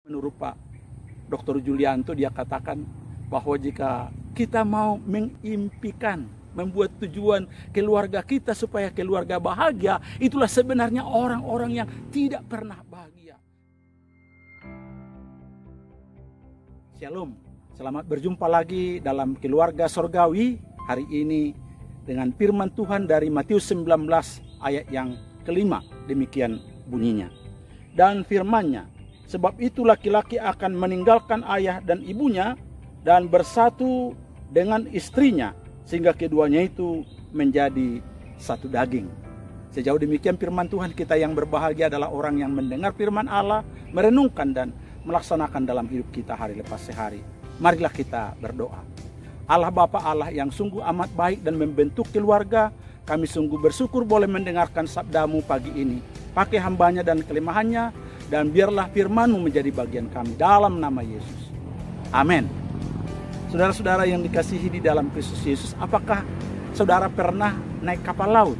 Menurut Pak Dr. Julianto, dia katakan bahwa jika kita mau mengimpikan, membuat tujuan keluarga kita supaya keluarga bahagia, itulah sebenarnya orang-orang yang tidak pernah bahagia. Shalom, selamat berjumpa lagi dalam Keluarga Sorgawi hari ini dengan firman Tuhan dari Matius 19 ayat yang kelima. Demikian bunyinya. Dan firman-Nya, sebab itu laki-laki akan meninggalkan ayah dan ibunya dan bersatu dengan istrinya, sehingga keduanya itu menjadi satu daging. Sejauh demikian firman Tuhan, kita yang berbahagia adalah orang yang mendengar firman Allah, merenungkan dan melaksanakan dalam hidup kita hari lepas hari. Marilah kita berdoa. Allah Bapa, Allah yang sungguh amat baik dan membentuk keluarga, kami sungguh bersyukur boleh mendengarkan sabda-Mu pagi ini. Pakai hambanya dan kelemahannya, dan biarlah firman-Mu menjadi bagian kami dalam nama Yesus. Amin. Saudara-saudara yang dikasihi di dalam Kristus Yesus, apakah saudara pernah naik kapal laut?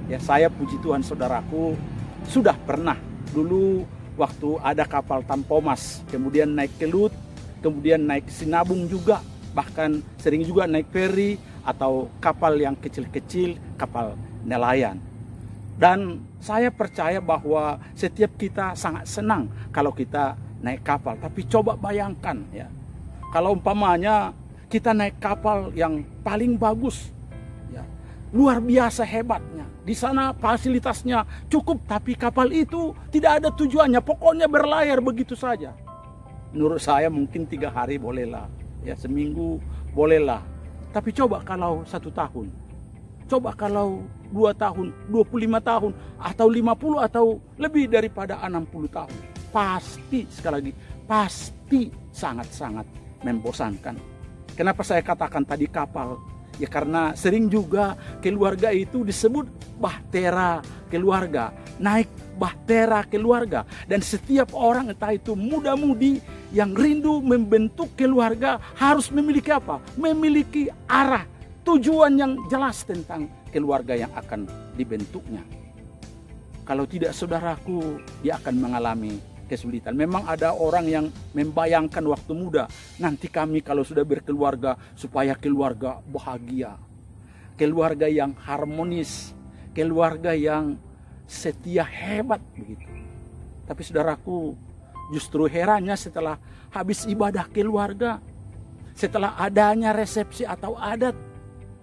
Ya, saya puji Tuhan saudaraku sudah pernah. Dulu waktu ada kapal Tampomas, kemudian naik ke Lut, kemudian naik Sinabung juga, bahkan sering juga naik feri atau kapal yang kecil-kecil, kapal nelayan. Dan saya percaya bahwa setiap kita sangat senang kalau kita naik kapal. Tapi coba bayangkan ya, kalau umpamanya kita naik kapal yang paling bagus, ya, luar biasa hebatnya. Di sana fasilitasnya cukup, tapi kapal itu tidak ada tujuannya, pokoknya berlayar begitu saja. Menurut saya mungkin 3 hari bolehlah, ya seminggu bolehlah. Tapi coba kalau 1 tahun, coba kalau 2 tahun, 25 tahun, atau 50 atau lebih daripada 60 tahun. Pasti, sekali lagi, pasti sangat-sangat membosankan. Kenapa saya katakan tadi kapal? Ya karena sering juga keluarga itu disebut bahtera keluarga, naik bahtera keluarga. Dan setiap orang, entah itu muda-mudi yang rindu membentuk keluarga, harus memiliki apa? Memiliki arah, tujuan yang jelas tentang keluarga yang akan dibentuknya. Kalau tidak, saudaraku, dia akan mengalami kesulitan. Memang ada orang yang membayangkan waktu muda, nanti kami kalau sudah berkeluarga supaya keluarga bahagia, keluarga yang harmonis, keluarga yang setia, hebat begitu. Tapi saudaraku, justru herannya setelah habis ibadah keluarga, setelah adanya resepsi atau adat,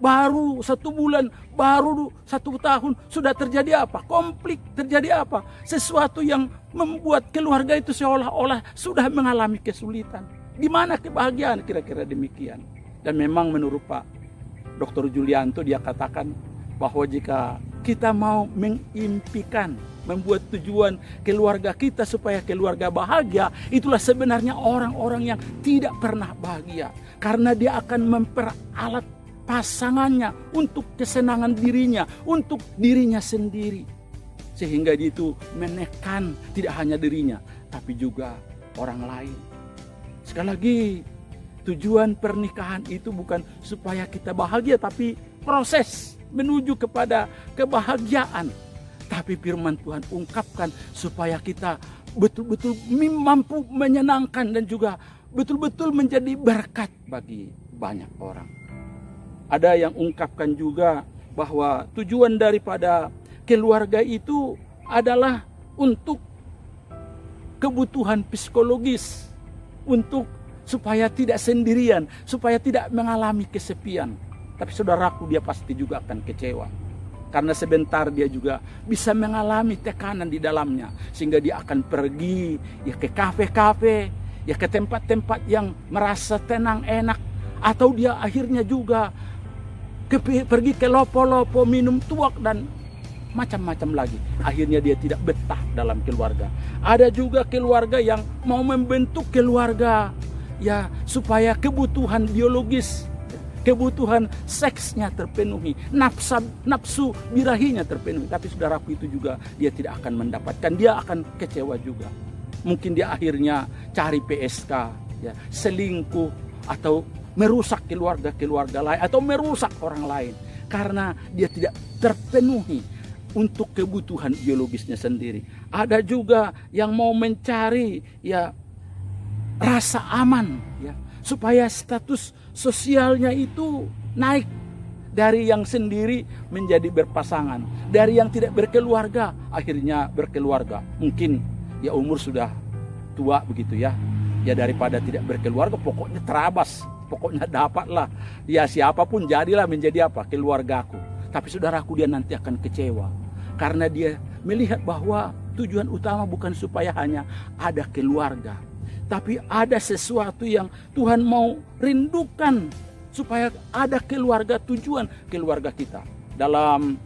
baru 1 bulan, baru 1 tahun, sudah terjadi apa? Konflik, terjadi apa? Sesuatu yang membuat keluarga itu seolah-olah sudah mengalami kesulitan. Di mana kebahagiaan? Kira-kira demikian. Dan memang menurut Pak Dr. Julianto, dia katakan bahwa jika kita mau mengimpikan, membuat tujuan keluarga kita supaya keluarga bahagia, itulah sebenarnya orang-orang yang tidak pernah bahagia. Karena dia akan memperalat pasangannya untuk kesenangan dirinya, untuk dirinya sendiri. Sehingga dia itu menekan tidak hanya dirinya, tapi juga orang lain. Sekali lagi, tujuan pernikahan itu bukan supaya kita bahagia, tapi proses menuju kepada kebahagiaan. Tapi firman Tuhan ungkapkan supaya kita betul-betul mampu menyenangkan dan juga betul-betul menjadi berkat bagi banyak orang. Ada yang ungkapkan juga bahwa tujuan daripada keluarga itu adalah untuk kebutuhan psikologis, untuk supaya tidak sendirian, supaya tidak mengalami kesepian. Tapi saudaraku, dia pasti juga akan kecewa. Karena sebentar dia juga bisa mengalami tekanan di dalamnya. Sehingga dia akan pergi ya ke kafe-kafe, ya ke tempat-tempat yang merasa tenang, enak. Atau dia akhirnya juga pergi ke lopo-lopo, minum tuak dan macam-macam lagi. Akhirnya dia tidak betah dalam keluarga. Ada juga keluarga yang mau membentuk keluarga ya supaya kebutuhan biologis, kebutuhan seksnya terpenuhi, nafsu birahinya terpenuhi. Tapi saudaraku, itu juga dia tidak akan mendapatkan. Dia akan kecewa juga. Mungkin dia akhirnya cari PSK, ya, selingkuh atau merusak keluarga lain atau merusak orang lain karena dia tidak terpenuhi untuk kebutuhan biologisnya sendiri. Ada juga yang mau mencari ya rasa aman, ya, supaya status sosialnya itu naik dari yang sendiri menjadi berpasangan, dari yang tidak berkeluarga akhirnya berkeluarga. Mungkin ya umur sudah tua begitu ya, ya daripada tidak berkeluarga pokoknya terabas, pokoknya dapatlah, ya siapapun jadilah menjadi apa, keluargaku. Tapi saudaraku, dia nanti akan kecewa karena dia melihat bahwa tujuan utama bukan supaya hanya ada keluarga, tapi ada sesuatu yang Tuhan mau rindukan supaya ada keluarga, tujuan keluarga kita. Dalam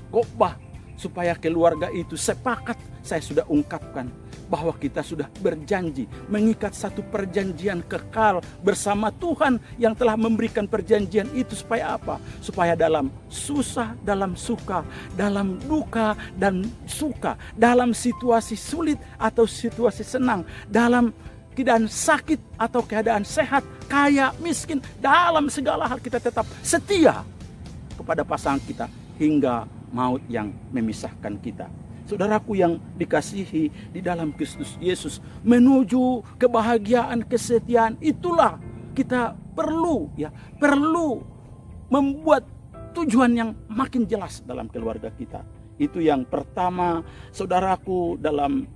khotbah supaya keluarga itu sepakat, saya sudah ungkapkan bahwa kita sudah berjanji mengikat satu perjanjian kekal bersama Tuhan yang telah memberikan perjanjian itu supaya apa? Supaya dalam susah, dalam suka, dalam duka dan suka, dalam situasi sulit atau situasi senang, dalam keadaan sakit atau keadaan sehat, kaya, miskin, dalam segala hal kita tetap setia kepada pasangan kita hingga maut yang memisahkan kita. Saudaraku yang dikasihi di dalam Kristus Yesus, menuju kebahagiaan, kesetiaan, itulah kita perlu membuat tujuan yang makin jelas dalam keluarga kita. Itu yang pertama, saudaraku, dalam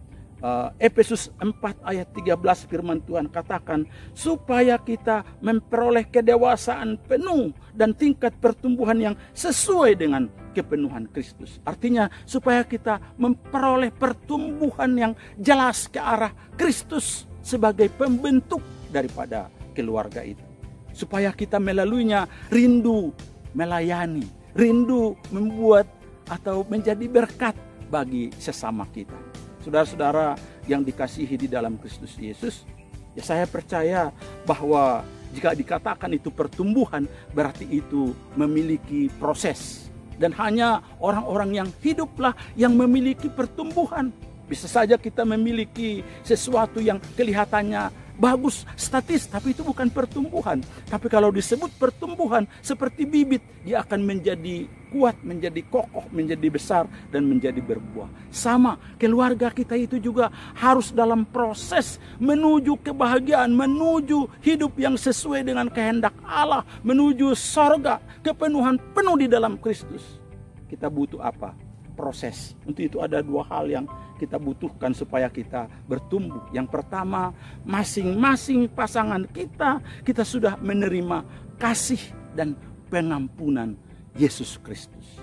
Efesus 4 ayat 13 firman Tuhan katakan supaya kita memperoleh kedewasaan penuh dan tingkat pertumbuhan yang sesuai dengan kepenuhan Kristus. Artinya supaya kita memperoleh pertumbuhan yang jelas ke arah Kristus sebagai pembentuk daripada keluarga itu. Supaya kita melaluinya rindu melayani, rindu membuat atau menjadi berkat bagi sesama kita. Saudara-saudara yang dikasihi di dalam Kristus Yesus, ya saya percaya bahwa jika dikatakan itu pertumbuhan, berarti itu memiliki proses. Dan hanya orang-orang yang hiduplah yang memiliki pertumbuhan. Bisa saja kita memiliki sesuatu yang kelihatannya bagus, statis, tapi itu bukan pertumbuhan. Tapi kalau disebut pertumbuhan seperti bibit, dia akan menjadi kuat, menjadi kokoh, menjadi besar, dan menjadi berbuah. Sama, keluarga kita itu juga harus dalam proses menuju kebahagiaan, menuju hidup yang sesuai dengan kehendak Allah, menuju sorga, kepenuhan penuh di dalam Kristus. Kita butuh apa? Proses. Untuk itu ada dua hal yang kita butuhkan supaya kita bertumbuh. Yang pertama, masing-masing pasangan kita sudah menerima kasih dan pengampunan Yesus Kristus.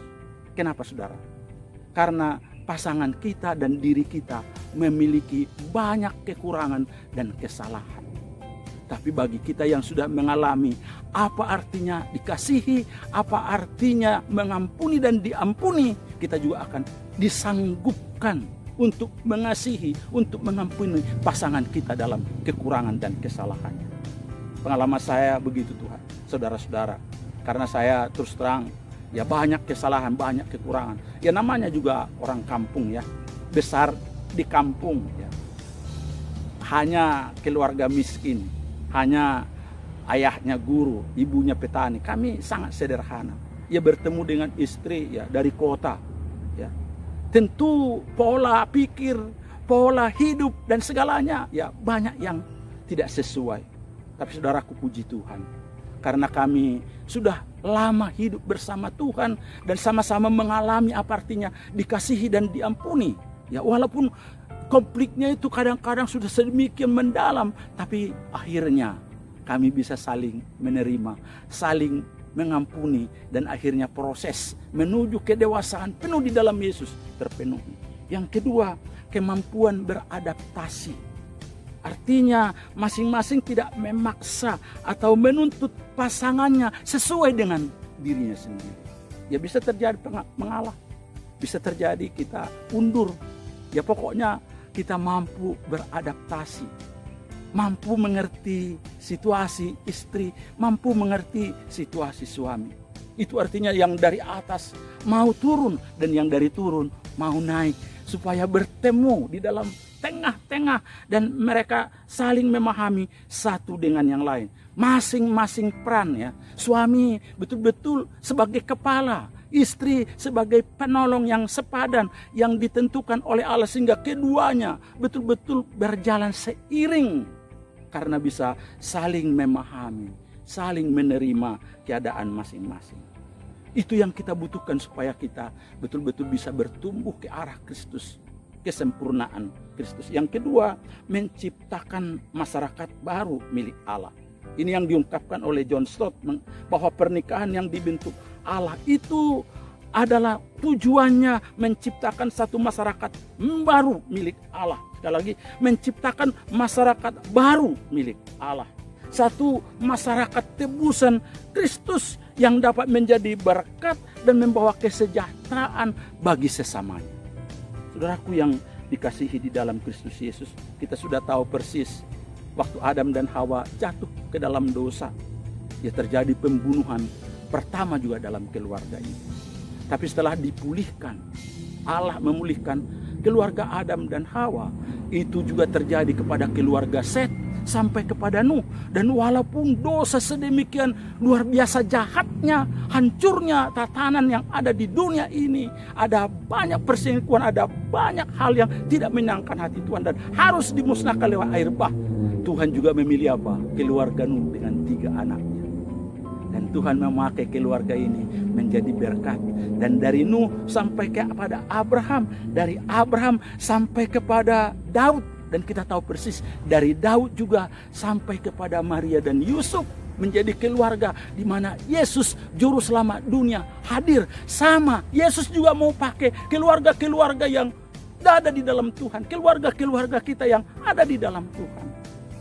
Kenapa saudara? Karena pasangan kita dan diri kita memiliki banyak kekurangan dan kesalahan. Tapi bagi kita yang sudah mengalami apa artinya dikasihi, apa artinya mengampuni dan diampuni, kita juga akan disanggupkan untuk mengasihi, untuk mengampuni pasangan kita dalam kekurangan dan kesalahannya. Pengalaman saya begitu Tuhan, saudara-saudara. Karena saya terus terang, ya banyak kesalahan, banyak kekurangan. Ya namanya juga orang kampung ya, besar di kampung ya. Hanya keluarga miskin, hanya ayahnya guru, ibunya petani. Kami sangat sederhana. Ya bertemu dengan istri ya dari kota. Ya. Tentu pola pikir, pola hidup dan segalanya ya banyak yang tidak sesuai. Tapi saudaraku, puji Tuhan. Karena kami sudah lama hidup bersama Tuhan dan sama-sama mengalami apa artinya dikasihi dan diampuni. Ya walaupun konfliknya itu kadang-kadang sudah sedemikian mendalam, tapi akhirnya kami bisa saling menerima, saling mengampuni, dan akhirnya proses menuju kedewasaan penuh di dalam Yesus terpenuhi. Yang kedua, kemampuan beradaptasi. Artinya masing-masing tidak memaksa atau menuntut pasangannya sesuai dengan dirinya sendiri. Ya bisa terjadi mengalah, bisa terjadi kita undur. Ya pokoknya kita mampu beradaptasi, mampu mengerti situasi istri, mampu mengerti situasi suami. Itu artinya yang dari atas mau turun dan yang dari turun mau naik, supaya bertemu di dalam tengah-tengah dan mereka saling memahami satu dengan yang lain. Masing-masing peran ya, suami betul-betul sebagai kepala, istri sebagai penolong yang sepadan, yang ditentukan oleh Allah, sehingga keduanya betul-betul berjalan seiring karena bisa saling memahami, saling menerima keadaan masing-masing. Itu yang kita butuhkan supaya kita betul-betul bisa bertumbuh ke arah Kristus, kesempurnaan Kristus. Yang kedua, menciptakan masyarakat baru milik Allah. Ini yang diungkapkan oleh John Stott, bahwa pernikahan yang dibentuk Allah itu adalah tujuannya menciptakan satu masyarakat baru milik Allah. Sekali lagi, menciptakan masyarakat baru milik Allah. Satu masyarakat tebusan Kristus yang dapat menjadi berkat dan membawa kesejahteraan bagi sesamanya. Saudaraku yang dikasihi di dalam Kristus Yesus, kita sudah tahu persis waktu Adam dan Hawa jatuh ke dalam dosa, ya terjadi pembunuhan pertama juga dalam keluarga itu. Tapi setelah dipulihkan, Allah memulihkan keluarga Adam dan Hawa, itu juga terjadi kepada keluarga Set sampai kepada Nuh. Dan walaupun dosa sedemikian luar biasa jahatnya, hancurnya tatanan yang ada di dunia ini, ada banyak perselingkuhan, ada banyak hal yang tidak menyenangkan hati Tuhan dan harus dimusnahkan lewat air bah. Tuhan juga memilih apa? Keluarga Nuh dengan 3 anaknya. Dan Tuhan memakai keluarga ini menjadi berkat. Dan dari Nuh sampai kepada Abraham, dari Abraham sampai kepada Daud. Dan kita tahu persis dari Daud juga sampai kepada Maria dan Yusuf, menjadi keluarga di mana Yesus juru selamat dunia hadir. Sama, Yesus juga mau pakai keluarga-keluarga yang ada di dalam Tuhan, keluarga-keluarga kita yang ada di dalam Tuhan.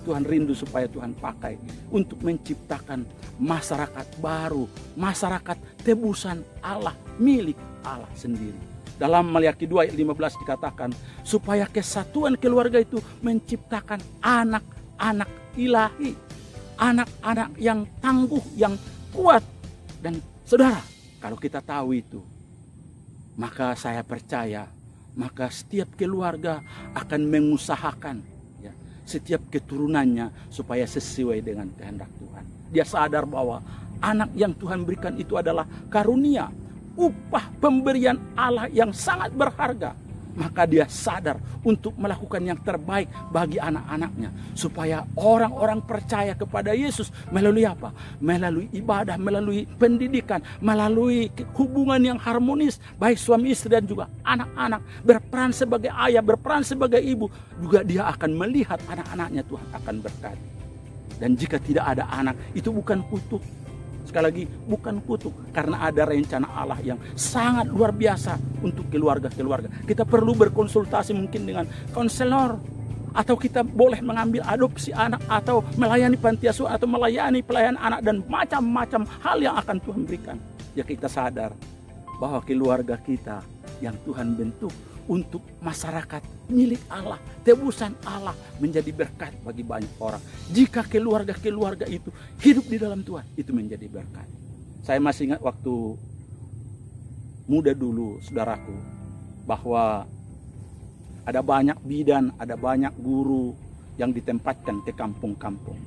Tuhan rindu supaya Tuhan pakai untuk menciptakan masyarakat baru, masyarakat tebusan Allah, milik Allah sendiri. Dalam Maliaki 2 ayat 15 dikatakan, supaya kesatuan keluarga itu menciptakan anak-anak ilahi, anak-anak yang tangguh, yang kuat. Dan saudara, kalau kita tahu itu, maka saya percaya, maka setiap keluarga akan mengusahakan setiap keturunannya supaya sesuai dengan kehendak Tuhan. Dia sadar bahwa anak yang Tuhan berikan itu adalah karunia, upah pemberian Allah yang sangat berharga. Maka dia sadar untuk melakukan yang terbaik bagi anak-anaknya, supaya orang-orang percaya kepada Yesus melalui apa? Melalui ibadah, melalui pendidikan, melalui hubungan yang harmonis, baik suami istri dan juga anak-anak, berperan sebagai ayah, berperan sebagai ibu. Juga dia akan melihat anak-anaknya Tuhan akan berkati. Dan jika tidak ada anak, itu bukan kutuk. Sekali lagi, bukan kutuk, karena ada rencana Allah yang sangat luar biasa untuk keluarga-keluarga. Kita perlu berkonsultasi mungkin dengan konselor, atau kita boleh mengambil adopsi anak, atau melayani panti asuhan, atau melayani pelayan anak, dan macam-macam hal yang akan Tuhan berikan. Ya, kita sadar bahwa keluarga kita yang Tuhan bentuk untuk masyarakat milik Allah, tebusan Allah, menjadi berkat bagi banyak orang. Jika keluarga-keluarga itu hidup di dalam Tuhan, itu menjadi berkat. Saya masih ingat waktu muda dulu, saudaraku, bahwa ada banyak bidan, ada banyak guru yang ditempatkan ke kampung-kampung.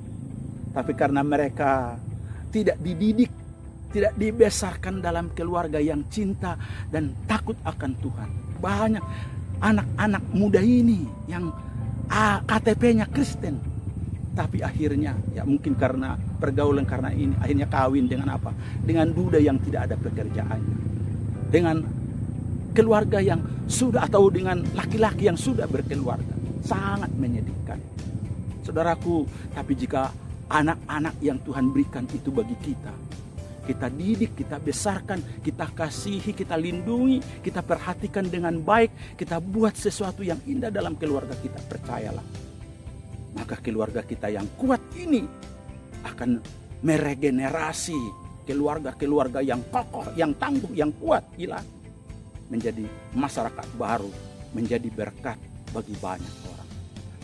Tapi karena mereka tidak dididik, tidak dibesarkan dalam keluarga yang cinta dan takut akan Tuhan, banyak anak-anak muda ini yang KTP-nya Kristen, tapi akhirnya ya mungkin karena pergaulan, karena ini akhirnya kawin dengan apa? Dengan duda yang tidak ada pekerjaannya, dengan keluarga yang sudah, atau dengan laki-laki yang sudah berkeluarga. Sangat menyedihkan, saudaraku. Tapi jika anak-anak yang Tuhan berikan itu bagi kita didik, kita besarkan, kita kasihi, kita lindungi, kita perhatikan dengan baik, kita buat sesuatu yang indah dalam keluarga kita, percayalah, maka keluarga kita yang kuat ini akan meregenerasi keluarga-keluarga yang kokoh, yang tangguh, yang kuat, menjadi masyarakat baru, menjadi berkat bagi banyak orang.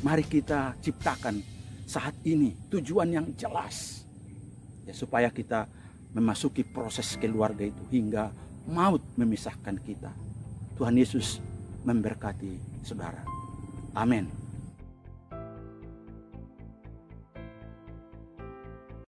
Mari kita ciptakan saat ini tujuan yang jelas, ya, supaya kita memasuki proses keluarga itu hingga maut memisahkan kita. Tuhan Yesus memberkati saudara. Amin.